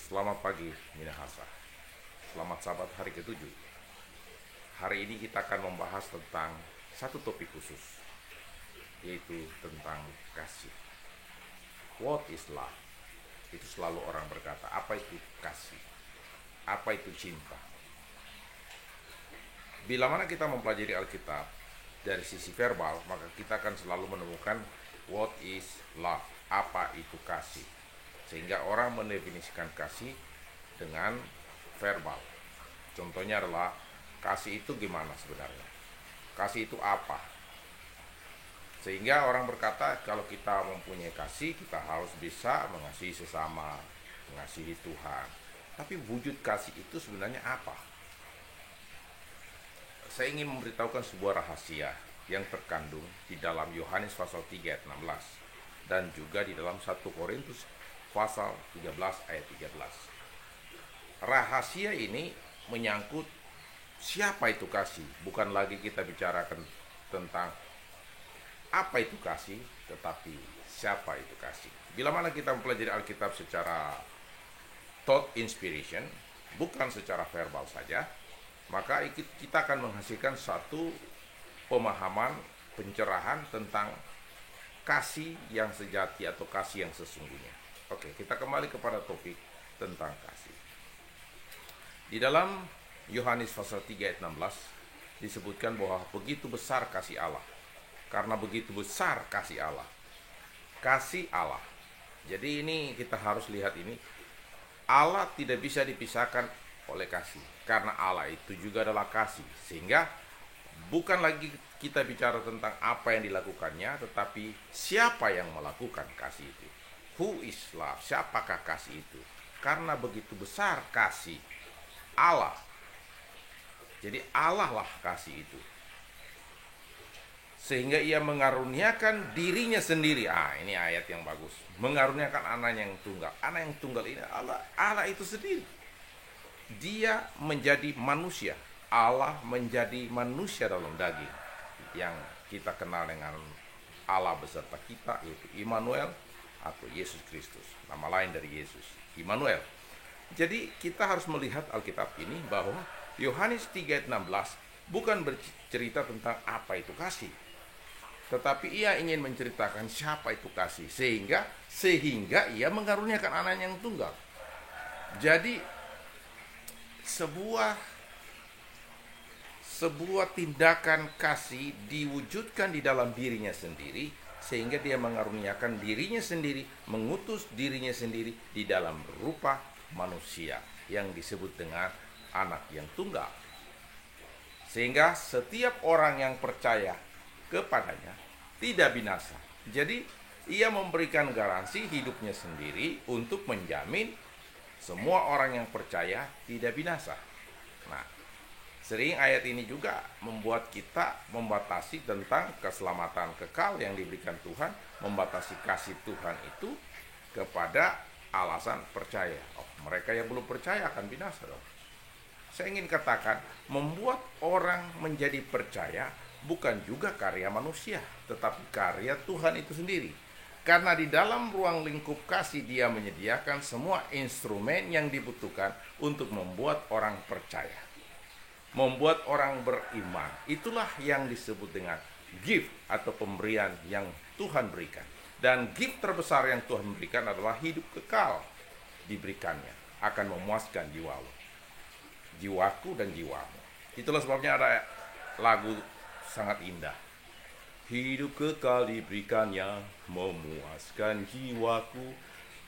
Selamat pagi Minahasa. Selamat Sabat hari ke-7. Hari ini kita akan membahas tentang satu topik khusus, yaitu tentang kasih. What is love? Itu selalu orang berkata, apa itu kasih? Apa itu cinta? Bila mana kita mempelajari Alkitab dari sisi verbal, maka kita akan selalu menemukan what is love? Apa itu kasih? Sehingga orang mendefinisikan kasih dengan verbal. Contohnya adalah, kasih itu gimana sebenarnya? Kasih itu apa? Sehingga orang berkata, kalau kita mempunyai kasih, kita harus bisa mengasihi sesama, mengasihi Tuhan. Tapi wujud kasih itu sebenarnya apa? Saya ingin memberitahukan sebuah rahasia yang terkandung di dalam Yohanes pasal 3 ayat 16 dan juga di dalam 1 Korintus pasal 13 ayat 13. Rahasia ini menyangkut siapa itu kasih. Bukan lagi kita bicarakan tentang apa itu kasih, tetapi siapa itu kasih. Bila mana kita mempelajari Alkitab secara thought inspiration, bukan secara verbal saja, maka kita akan menghasilkan satu pemahaman, pencerahan tentang kasih yang sejati atau kasih yang sesungguhnya. Oke, kita kembali kepada topik tentang kasih. Di dalam Yohanes pasal 3 ayat 16 disebutkan bahwa begitu besar kasih Allah. Karena begitu besar kasih Allah. Kasih Allah. Jadi ini kita harus lihat ini. Allah tidak bisa dipisahkan oleh kasih. Karena Allah itu juga adalah kasih. Sehingga bukan lagi kita bicara tentang apa yang dilakukannya, tetapi siapa yang melakukan kasih itu. Who is love? Siapakah kasih itu? Karena begitu besar kasih Allah. Jadi Allah lah kasih itu. Sehingga ia mengaruniakan dirinya sendiri. Ini ayat yang bagus. Mengaruniakan anaknya yang tunggal. Anak yang tunggal ini Allah itu sendiri. Dia menjadi manusia. Allah menjadi manusia dalam daging. Yang kita kenal dengan Allah beserta kita, yaitu Immanuel atau Yesus Kristus. Nama lain dari Yesus, Immanuel. Jadi kita harus melihat Alkitab ini bahwa Yohanes 3 ayat 16 bukan bercerita tentang apa itu kasih, tetapi ia ingin menceritakan siapa itu kasih, sehingga ia mengaruniakan anaknya yang tunggal. Jadi sebuah tindakan kasih diwujudkan di dalam dirinya sendiri, sehingga dia mengaruniakan dirinya sendiri, mengutus dirinya sendiri di dalam rupa manusia yang disebut dengan anak yang tunggal. Sehingga setiap orang yang percaya kepadanya tidak binasa. Jadi ia memberikan garansi hidupnya sendiri untuk menjamin semua orang yang percaya tidak binasa. Nah, sering ayat ini juga membuat kita membatasi tentang keselamatan kekal yang diberikan Tuhan, membatasi kasih Tuhan itu kepada alasan percaya. Mereka yang belum percaya akan binasa dong. Saya ingin katakan, membuat orang menjadi percaya bukan juga karya manusia, tetapi karya Tuhan itu sendiri. Karena di dalam ruang lingkup kasih dia menyediakan semua instrumen yang dibutuhkan untuk membuat orang percaya, membuat orang beriman. Itulah yang disebut dengan gift atau pemberian yang Tuhan berikan. Dan gift terbesar yang Tuhan berikan adalah hidup kekal diberikannya. Akan memuaskan jiwaku dan jiwamu. Itulah sebabnya ada lagu sangat indah. Hidup kekal diberikannya, memuaskan jiwaku.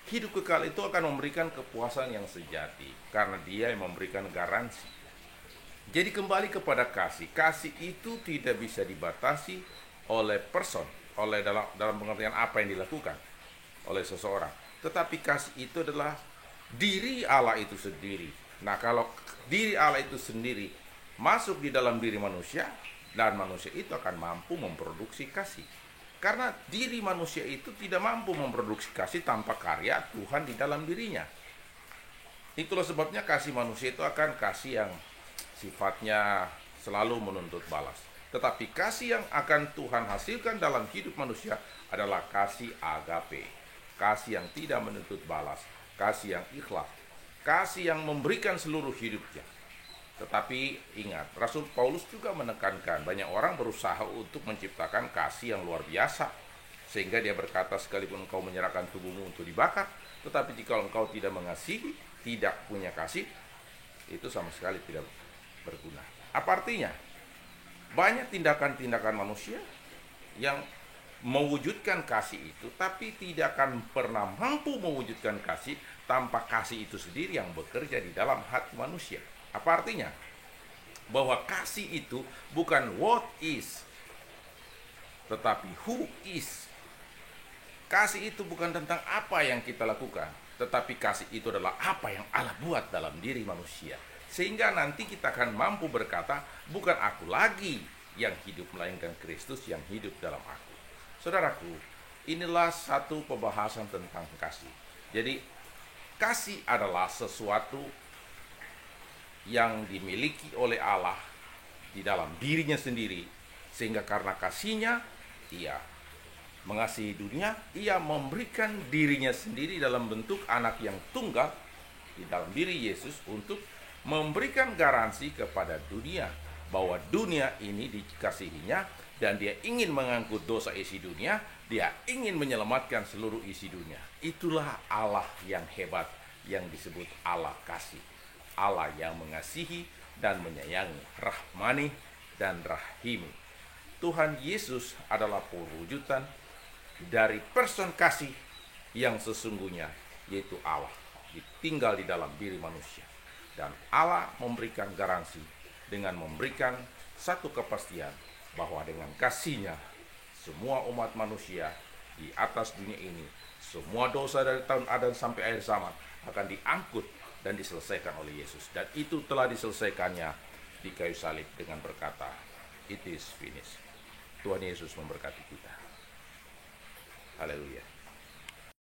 Hidup kekal itu akan memberikan kepuasan yang sejati, karena dia yang memberikan garansi. Jadi kembali kepada kasih. Kasih itu tidak bisa dibatasi oleh person, oleh dalam pengertian apa yang dilakukan oleh seseorang. Tetapi kasih itu adalah diri Allah itu sendiri. Nah, kalau diri Allah itu sendiri masuk di dalam diri manusia, dan manusia itu akan mampu memproduksi kasih. Karena diri manusia itu tidak mampu memproduksi kasih tanpa karya Tuhan di dalam dirinya. Itulah sebabnya kasih manusia itu akan kasih yang sifatnya selalu menuntut balas. Tetapi kasih yang akan Tuhan hasilkan dalam hidup manusia adalah kasih agape. Kasih yang tidak menuntut balas, kasih yang ikhlas, kasih yang memberikan seluruh hidupnya. Tetapi ingat, Rasul Paulus juga menekankan banyak orang berusaha untuk menciptakan kasih yang luar biasa, sehingga dia berkata, sekalipun engkau menyerahkan tubuhmu untuk dibakar, tetapi jika engkau tidak mengasihi, tidak punya kasih, itu sama sekali tidak berguna. Apa artinya? Banyak tindakan-tindakan manusia yang mewujudkan kasih itu, tapi tidak akan pernah mampu mewujudkan kasih tanpa kasih itu sendiri yang bekerja di dalam hati manusia. Apa artinya? Bahwa kasih itu bukan what is, tetapi who is. Kasih itu bukan tentang apa yang kita lakukan, tetapi kasih itu adalah apa yang Allah buat dalam diri manusia. Sehingga nanti kita akan mampu berkata, bukan aku lagi yang hidup, melainkan Kristus yang hidup dalam aku. Saudaraku, inilah satu pembahasan tentang kasih. Jadi, kasih adalah sesuatu yang dimiliki oleh Allah di dalam dirinya sendiri, sehingga karena kasihnya ia mengasihi dunia, ia memberikan dirinya sendiri dalam bentuk anak yang tunggal di dalam diri Yesus untuk memberikan garansi kepada dunia bahwa dunia ini dikasihinya, dan dia ingin mengangkut dosa isi dunia, dia ingin menyelamatkan seluruh isi dunia. Itulah Allah yang hebat yang disebut Allah kasih. Allah yang mengasihi dan menyayangi, rahmani dan rahimi. Tuhan Yesus adalah perwujudan dari person kasih yang sesungguhnya, yaitu Allah tinggal di dalam diri manusia. Dan Allah memberikan garansi dengan memberikan satu kepastian bahwa dengan kasihnya semua umat manusia di atas dunia ini, semua dosa dari tahun Adam sampai akhir zaman akan diangkut dan diselesaikan oleh Yesus. Dan itu telah diselesaikannya di kayu salib dengan berkata, "It is finished." Tuhan Yesus memberkati kita. Haleluya.